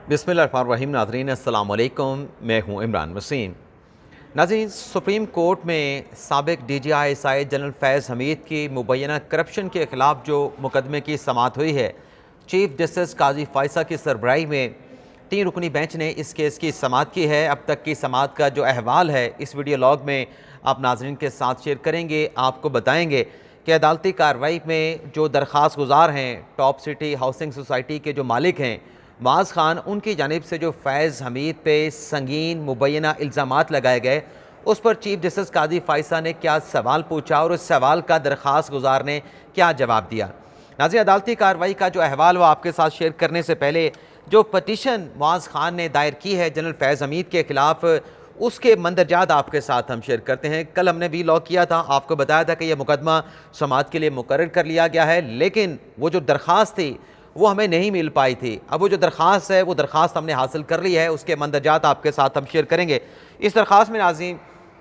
बिस्मिल्लाहिर्रहमानिर्रहीम। नाज़रीन अस्सलाम वालेकुम, मैं हूँ इमरान वसीम। नाज़रीन, सुप्रीम कोर्ट में साबिक़ DGI जनरल फैज़ हमीद की मुबैना करप्शन के ख़िलाफ़ जो मुकदमे की समाअत हुई है, चीफ जस्टिस काजी फ़ायसा की सरबराही में 3 रुकनी बेंच ने इस केस की समाअत की है। अब तक की समाअत का जो अहवाल है इस वीडियो लॉग में आप नाज़रीन के साथ शेयर करेंगे। आपको बताएंगे कि अदालती कार्रवाई में जो दरख्वास्त गुजार हैं, टॉप सिटी हाउसिंग सोसाइटी के जो मालिक हैं मुआज़ खान, उनकी जानिब से जो फैज़ हमीद पे संगीन मुबैना इल्ज़ामात लगाए गए, उस पर चीफ जस्टिस काजी फ़ायसा ने क्या सवाल पूछा और उस सवाल का दरख्वास्त गुजार ने क्या जवाब दिया। नाज़रीन, अदालती कार्रवाई का जो अहवाल वो आपके साथ शेयर करने से पहले जो पटिशन मुआज़ खान ने दायर की है जनरल फैज़ हमीद के ख़िलाफ़, उसके मंदरजात आपके साथ हम शेयर करते हैं। कल हमने भी लॉक किया था, आपको बताया था कि यह मुकदमा समाअत के लिए मुकर्रर कर लिया गया है, लेकिन वो जो दरख्वास्त थी वो हमें नहीं मिल पाई थी। अब वो जो दरख्वास्त है वो दरख्वास्त हमने हासिल कर ली है, उसके मंदरजात आपके साथ हम शेयर करेंगे। इस दरख्वास्त में नाज़रीन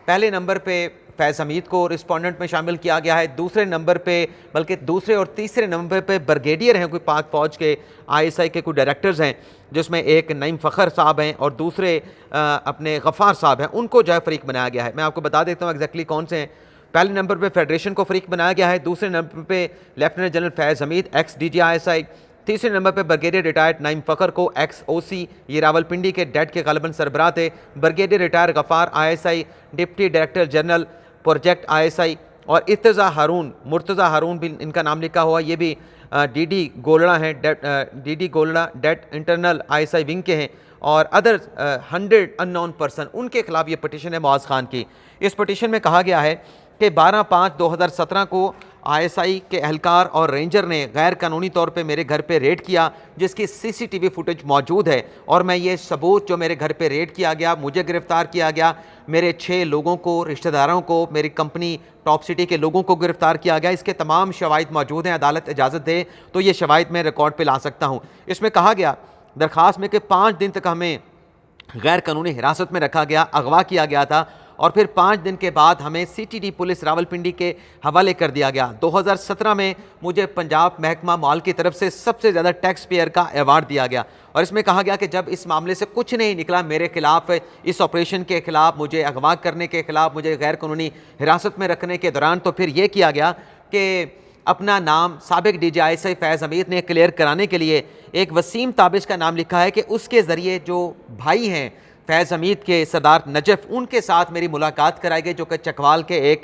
पहले नंबर पे फैज़ हमीद को रिस्पोंडेंट में शामिल किया गया है, दूसरे नंबर पे, बल्कि दूसरे और तीसरे नंबर पे ब्रिगेडियर हैं, कोई पाक फ़ौज के ISI के कुछ डायरेक्टर्स हैं, जिसमें एक नईम फ़खर साहब हैं और दूसरे अपने गफ़ार साहब हैं, उनको जो है फ़रीक बनाया गया है। मैं आपको बता देता हूँ एग्जैक्टली कौन से हैं। पहले नंबर पर फेडरेशन को फ़रीक बनाया गया है, दूसरे नंबर पर लेफ्टिनेंट जनरल फैज़ हमीद एक्स DGI, तीसरे नंबर पर ब्रिगेडियर रिटायर्ड नईम फ़खर को XOC, ये रावलपिंडी के डेट के गालिबन सरबराह थे। Brigadier retired Ghaffar ISI deputy director general project ISI, और मुर्तज़ा हारून भी इनका नाम लिखा हुआ, ये भी DD गोलड़ा हैं, DD Golra that internal ISI wing के हैं, और अदर 100 अननोन पर्सन, उनके खिलाफ ये पटिशन है मुआज़ खान की। इस पटिशन में कहा गया है कि 12/5/2017 को ISI के एहलकार और रेंजर ने गैर कानूनी तौर पे मेरे घर पे रेड किया, जिसकी CCTV फुटेज मौजूद है, और मैं ये सबूत जो मेरे घर पे रेड किया गया, मुझे गिरफ़्तार किया गया, मेरे 6 लोगों को, रिश्तेदारों को, मेरी कंपनी टॉप सिटी के लोगों को गिरफ़्तार किया गया, इसके तमाम शवाहिद मौजूद हैं। अदालत इजाज़त दे तो ये शवाहिद मैं रिकॉर्ड पर ला सकता हूँ। इसमें कहा गया दरख्वास्त में कि 5 दिन तक हमें गैर कानूनी हिरासत में रखा गया, अगवा किया गया था, और फिर 5 दिन के बाद हमें CTD पुलिस रावलपिंडी के हवाले कर दिया गया। 2017 में मुझे पंजाब महकमा माल की तरफ से सबसे ज़्यादा टैक्स पेयर का अवार्ड दिया गया, और इसमें कहा गया कि जब इस मामले से कुछ नहीं निकला मेरे खिलाफ, इस ऑपरेशन के खिलाफ, मुझे अगवा करने के खिलाफ, मुझे गैर कानूनी हिरासत में रखने के दौरान, तो फिर ये किया गया कि अपना नाम साबिक़ DGI से फैज़ हमीद ने क्लियर कराने के लिए एक वसीम ताबिश का नाम लिखा है कि उसके ज़रिए जो भाई हैं फैज़ हमीद के, सरदार नजफ़, उनके साथ मेरी मुलाकात कराई गई, जो कि चकवाल के एक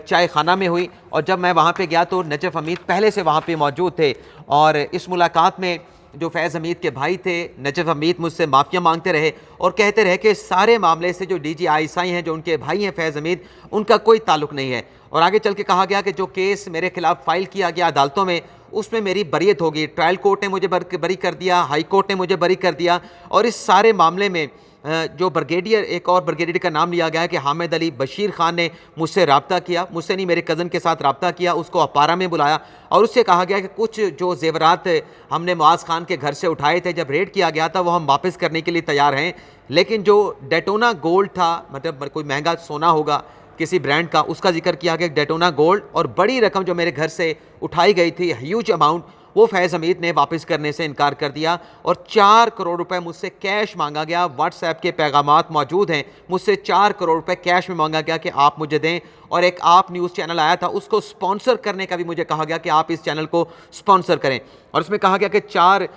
चाय खाना में हुई। और जब मैं वहाँ पे गया तो नजफ़ हमीद पहले से वहाँ पे मौजूद थे, और इस मुलाकात में जो फैज़ हमीद के भाई थे नजफ़ हमीद मुझसे माफ़िया मांगते रहे और कहते रहे कि सारे मामले से जो DGI हैं, जो उनके भाई हैं फैज़ हमीद, उनका कोई ताल्लुक़ नहीं है। और आगे चल के कहा गया कि जो केस मेरे खिलाफ फ़ाइल किया गया अदालतों में, उसमें मेरी बरीयत होगी। ट्रायल कोर्ट ने मुझे बरी कर दिया, हाई कोर्ट ने मुझे बरी कर दिया, और इस सारे मामले में जो ब्रिगेडियर, एक और ब्रिगेडियर का नाम लिया गया है कि हामिद अली बशीर खान ने मुझसे रब्ता किया, मुझसे नहीं मेरे कज़न के साथ रब्ता किया, उसको अपारा में बुलाया, और उससे कहा गया कि कुछ जो जेवरात हमने मुआज़ खान के घर से उठाए थे जब रेड किया गया था, वो हम वापस करने के लिए तैयार हैं, लेकिन जो डेटोना गोल्ड था, मतलब कोई महंगा सोना होगा किसी ब्रांड का, उसका जिक्र किया गया, डेटोना गोल्ड, और बड़ी रकम जो मेरे घर से उठाई गई थी, ह्यूज अमाउंट, वो फैज़ हमीद ने वापस करने से इनकार कर दिया, और 4 करोड़ रुपए मुझसे कैश मांगा गया। व्हाट्सएप के पैगामात मौजूद हैं, मुझसे 4 करोड़ रुपए कैश में मांगा गया कि आप मुझे दें, और एक आप न्यूज़ चैनल आया था, उसको स्पॉन्सर करने का भी मुझे कहा गया कि आप इस चैनल को स्पॉन्सर करें, और उसमें कहा गया कि 4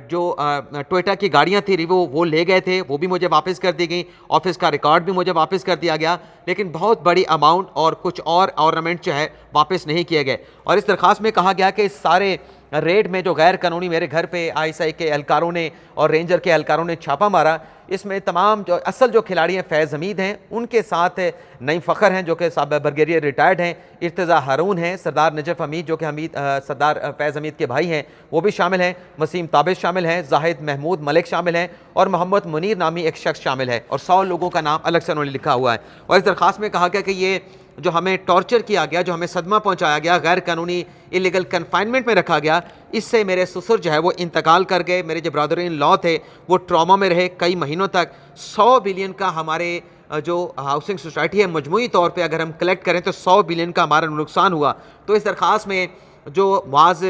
जो टोयोटा की गाड़ियाँ थी वो ले गए थे, वो भी मुझे वापस कर दी गई, ऑफिस का रिकॉर्ड भी मुझे वापस कर दिया गया, लेकिन बहुत बड़ी अमाउंट और कुछ और ऑर्नामेंट जो है वापस नहीं किए गए। और इस दरख्वास्त में कहा गया कि इस सारे रेड में जो गैर कानूनी मेरे घर पे ISI के एहलकारों ने और रेंजर के एहलकारों ने छापा मारा, इसमें तमाम जो असल जो खिलाड़ी हैं फैज़ हमीद हैं, उनके साथ नईम फ़खर हैं जो कि ब्रिगेडियर रिटायर्ड हैं, इर्तज़ा हारून हैं, सरदार नजफ़ हमीद जो कि सरदार फैज़ हमीद के भाई हैं, वो भी शामिल हैं, वसीम ताबिश शामिल हैं, जाहिद महमूद मलिक शामिल हैं, और मोहम्मद मुनीर नामी एक शख्स शामिल है, और 100 लोगों का नाम अलग से उन्होंने लिखा हुआ है। और इस दरख्वास्त में कहा गया कि ये जो हमें टॉर्चर किया गया, जो हमें सदमा पहुंचाया गया, गैर कानूनी इलीगल कन्फाइनमेंट में रखा गया, इससे मेरे ससुर जो है वो इंतकाल कर गए, मेरे जो ब्रदर इन लॉ थे वो ट्रॉमा में रहे कई महीनों तक। 100 बिलियन का हमारे जो हाउसिंग सोसाइटी है मजमूई तौर पे अगर हम कलेक्ट करें तो 100 बिलियन का हमारा नुकसान हुआ। तो इस दरख्वास्त में जो मुआज़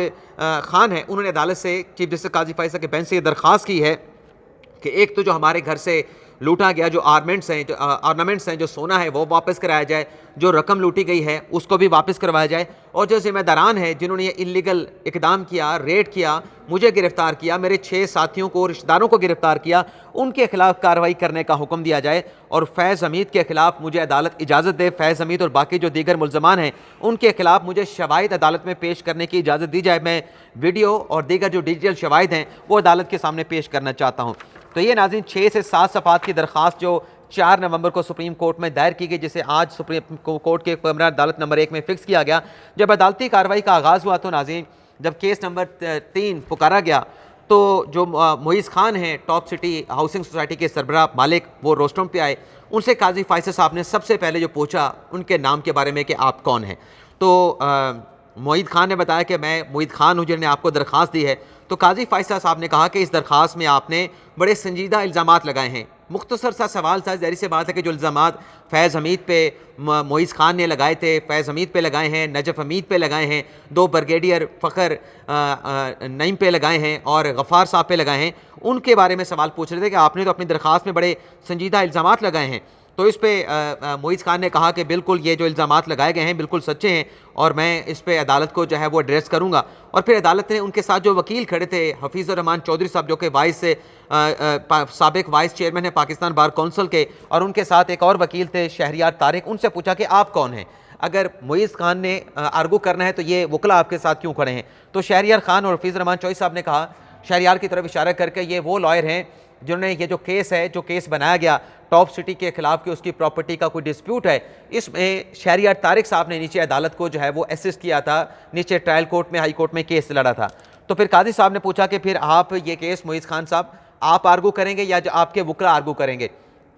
खान है उन्होंने अदालत से, चीफ जस्टिस काजी फ़ायसा के बेंच से ये दरख्वास्त की है कि एक तो जो हमारे घर से लूटा गया जो ऑर्नामेंट्स हैं, जो सोना है वो वापस कराया जाए, जो रकम लूटी गई है उसको भी वापस करवाया जाए, और जो जिम्मेदारान हैं जिन्होंने ये इल्लीगल इकदाम किया, रेड किया, मुझे गिरफ्तार किया, मेरे 6 साथियों को, रिश्तेदारों को गिरफ्तार किया, उनके खिलाफ कार्रवाई करने का हुक्म दिया जाए। और फैज़ हमीद के खिलाफ मुझे अदालत इजाज़त दे, फैज़ हमीद और बाकी जो दीगर मुल्ज़मान हैं उनके खिलाफ मुझे शवाहिद अदालत में पेश करने की इजाज़त दी जाए। मैं वीडियो और दीगर जो डिजिटल शवाहिद हैं वो अदालत के सामने पेश करना चाहता हूँ। तो ये नाज़रीन 6 से 7 सफ़ात की दरख्वास्त जो 4 नवंबर को सुप्रीम कोर्ट में दायर की गई, जिसे आज सुप्रीम कोर्ट के पैमरा अदालत नंबर 1 में फ़िक्स किया गया। जब अदालती कार्रवाई का आगाज़ हुआ तो नाज़रीन जब केस नंबर 3 पुकारा गया तो जो मोइज़ खान हैं, टॉप सिटी हाउसिंग सोसाइटी के सरबराह मालिक, वो रोस्टम पे आए। उनसे काजी फ़ाइज़ साहब ने सबसे पहले जो पूछा उनके नाम के बारे में कि आप कौन हैं। तो मोइज़ खान ने बताया कि मैं मोइज़ खान हूँ जिन्होंने आपको दरख्वास्त दी है। तो काजी फ़ाइज़ साहब ने कहा कि इस दरख्वास्त में आपने बड़े संजीदा इल्ज़ामात लगाए हैं। मुख्तसर सा सवाल था, ज़ाहिर सी बात है कि जो इल्ज़ामात फैज़ हमीद पे मोइज़ खान ने लगाए थे, फैज़ हमीद पे लगाए हैं, नजफ़ हमीद पे लगाए हैं, 2 ब्रिगेडियर फ़खर नईम पे लगाए हैं और गफ़ार साहब पे लगाए हैं, उनके बारे में सवाल पूछ रहे थे कि आपने तो अपनी दरख्वास्त में बड़े संजीदा इल्ज़ामात लगाए हैं। तो इस पर मोइज़ खान ने कहा कि बिल्कुल ये जो इल्ज़ामात लगाए गए हैं बिल्कुल सच्चे हैं और मैं इस पर अदालत को जो है वो एड्रेस करूँगा। और फिर अदालत ने उनके साथ जो वकील खड़े थे, हफीज़ुर रहमान चौधरी साहब जो कि साबिक वाइस चेयरमैन है पाकिस्तान बार कौंसिल के, और उनके साथ एक और वकील थे शहरियार तारिक, उनसे पूछा कि आप कौन हैं, अगर मोइज़ खान ने आर्गू करना है तो ये वकला आपके साथ क्यों खड़े हैं। तो शहरियार खान और हफीज़ुर रहमान चौधरी साहब ने कहा, शहरियार की तरफ इशारा करके, ये वो लॉयर हैं जिन्होंने ये जो केस बनाया गया टॉप सिटी के खिलाफ कि उसकी प्रॉपर्टी का कोई डिस्प्यूट है, इसमें शहरियार तारिक साहब ने नीचे अदालत को जो है वो असिस्ट किया था, नीचे ट्रायल कोर्ट में, हाई कोर्ट में केस लड़ा था। तो फिर काजी साहब ने पूछा कि फिर आप ये केस मोइज़ खान साहब आप आर्गू करेंगे या जो आपके वकला आर्गू करेंगे।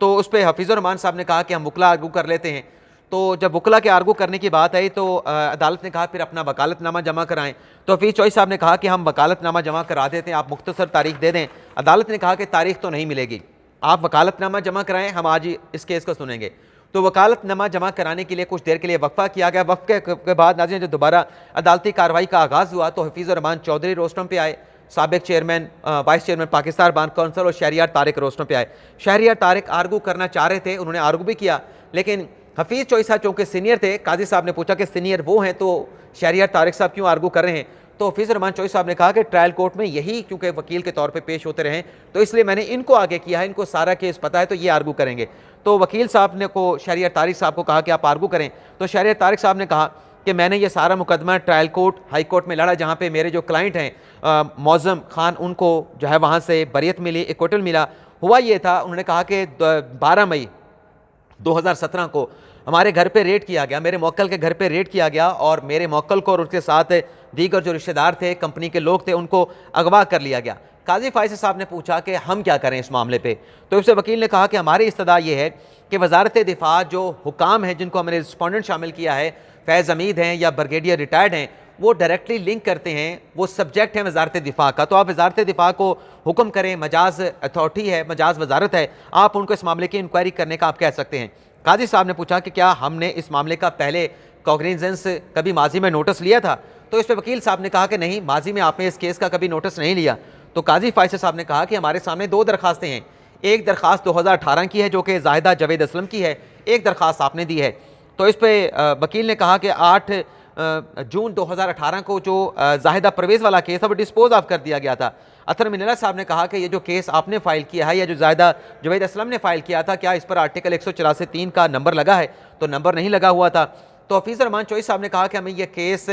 तो उस पर हफीज़ुर रहमान साहब ने कहा कि हम वकला आर्गू कर लेते हैं। तो जब वकला के आर्गू करने की बात आई तो अदालत ने कहा फिर अपना वकालतनामा जमा कराएं। तो हफीज़ चौधरी साहब ने कहा कि हम वकालतनामा जमा करा देते हैं, आप मुख्तसर तारीख दे दें। अदालत ने कहा कि तारीख तो नहीं मिलेगी, आप वकालतनामा जमा कराएं, हम आज ही इस केस को सुनेंगे। तो वकालतनामा जमा कराने के लिए कुछ देर के लिए वक्फा किया गया। वक्फे के बाद नाज़रीन जब दोबारा अदालती कार्रवाई का आगाज़ हुआ तो हफीज़ुर रहमान चौधरी रोस्टम पे आए, साबिक chairman vice chairman Pakistan bar council, और शहरियार तारिक रोस्टम पे आए। शहरियार तारिक आर्गू करना चाह रहे थे, उन्होंने आर्गू भी किया, लेकिन हफीज़ चौधरी साहब चूँकि सीनियर थे, काजी साहब ने पूछा कि सीनियर वो हैं तो शहरियार तारिक साहब क्यों आर्गू कर रहे हैं। तो हफीज़ुर रहमान चौधरी साहब ने कहा कि ट्रायल कोर्ट में यही क्योंकि वकील के तौर पे पेश होते रहे तो इसलिए मैंने इनको आगे किया है, इनको सारा केस पता है तो ये आर्गू करेंगे। तो वकील साहब ने को शहरियार तारिक साहब को कहा कि आप आर्गू करें। तो शहरियार तारिक साहब ने कहा कि मैंने ये सारा मुकदमा ट्रायल कोर्ट हाई कोर्ट में लड़ा, जहाँ पे मेरे जो क्लाइंट हैं मौज़म खान, उनको जो है वहाँ से बरियत मिली, एक्विटल मिला। हुआ ये था, उन्होंने कहा कि 12 मई 2017 को हमारे घर पे रेड किया गया, मेरे मौक्कल के घर पे रेड किया गया और मेरे मौक्कल को और उसके साथ दीगर जो रिश्तेदार थे, कंपनी के लोग थे, उनको अगवा कर लिया गया। काजी फ़ाइज़ साहब ने पूछा कि हम क्या करें इस मामले पे। तो उससे वकील ने कहा कि हमारी इस्तदा ये है कि वजारत दिफा जो हुकाम है जिनको हमने रिस्पॉन्डेंट शामिल किया है, फैज़ हमीद हैं या ब्रिगेडियर रिटायर्ड हैं, वो डायरेक्टली लिंक करते हैं, वो सब्जेक्ट है वजारत दिफा का। तो आप वजारत दिफा को हुक्म करें, मजाज अथॉरिटी है, मजाज वजारत है, आप उनको इस मामले की इंक्वायरी करने का आप कह सकते हैं। काजी साहब ने पूछा कि क्या हमने इस मामले का पहले कॉग्निजेंस कभी माजी में नोटिस लिया था। तो इस पर वकील साहब ने कहा कि नहीं, माजी में आपने इस केस का कभी नोटिस नहीं लिया। तो काजी फ़ाइज़ साहब ने कहा कि हमारे सामने 2 दरखास्तें हैं, एक दरखास्त 2018 की है जो कि जाहिदा जावेद असलम की है, एक दरखास्त आपने दी है। तो इस पर वकील ने कहा कि 8 जून 2018 को जो जाहिदा परवेज़ वाला केस था वो डिस्पोज ऑफ कर दिया गया था। अतर मिनल्ला साहब ने कहा कि ये जो केस आपने फ़ाइल किया है या जो जाहिदा जावेद असलम ने फ़ाइल किया था, क्या इस पर आर्टिकल 184(3) का नंबर लगा है। तो नंबर नहीं लगा हुआ था। तो हफीज़ुर रहमान चौधरी साहब ने कहा कि हमें यह केस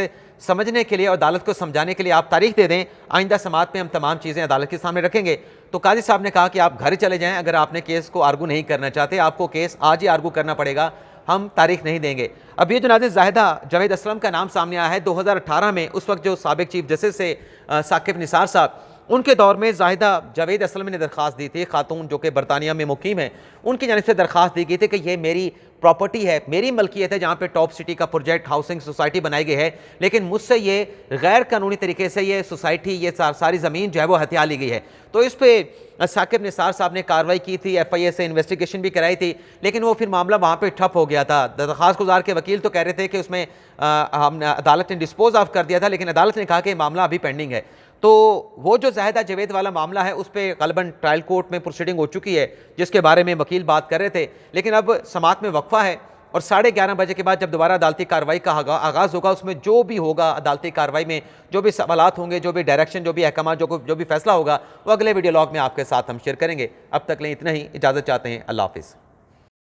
समझने के लिए और अदालत को समझाने के लिए आप तारीख दे दें, आइंदा समात में हम तमाम चीज़ें अदालत के सामने रखेंगे। तो काजी साहब ने कहा कि आप घर चले जाएँ, अगर आपने केस को आर्गू नहीं करना चाहते, आपको केस आज ही आर्गू करना पड़ेगा, हम तारीख नहीं देंगे। अब ये जो नाज़रीन जाहिदा जावेद असलम का नाम सामने आया है, 2018 में उस वक्त जो साबिक चीफ जस्टिस से साकिब निसार साहब, उनके दौर में जाहिदा जावेद असलम ने दरख्वास्त दी थी, खातून जो कि बरतानिया में मुकीम है, उनकी जानिब से दरख्वास्त दी गई थी कि ये मेरी प्रॉपर्टी है, मेरी मलकियत है, जहाँ पे टॉप सिटी का प्रोजेक्ट हाउसिंग सोसाइटी बनाई गई है, लेकिन मुझसे ये गैर कानूनी तरीके से ये सोसाइटी, ये सारी ज़मीन जो है वो हथिया ली गई है। तो इस पर साकिब निसार साहब ने कार्रवाई की थी, FIA से इन्वेस्टिगेशन भी कराई थी, लेकिन वो फिर मामला वहाँ पे ठप हो गया था। दरख्वास्त गुजार के वकील तो कह रहे थे कि उसमें हम अदालत ने डिस्पोज ऑफ कर दिया था, लेकिन अदालत ने कहा कि मामला अभी पेंडिंग है। तो वो जो ज़ाहिदा जवेद वाला मामला है उस पर ग़ालिबन ट्रायल कोर्ट में प्रोसीडिंग हो चुकी है, जिसके बारे में वकील बात कर रहे थे। लेकिन अब समाअत में वक्फा है और 11:30 बजे के बाद जब दोबारा अदालती कार्रवाई का आगाज़ होगा, उसमें जो भी होगा अदालती कार्रवाई में, जो भी सवालात होंगे, जो भी डायरेक्शन, जो भी अहकाम, जो भी फैसला होगा, वो अगले वीडियो लॉग में आपके साथ हम शेयर करेंगे। अब तक ले इतना ही, इजाज़त चाहते हैं। अल्लाह हाफ़िज़।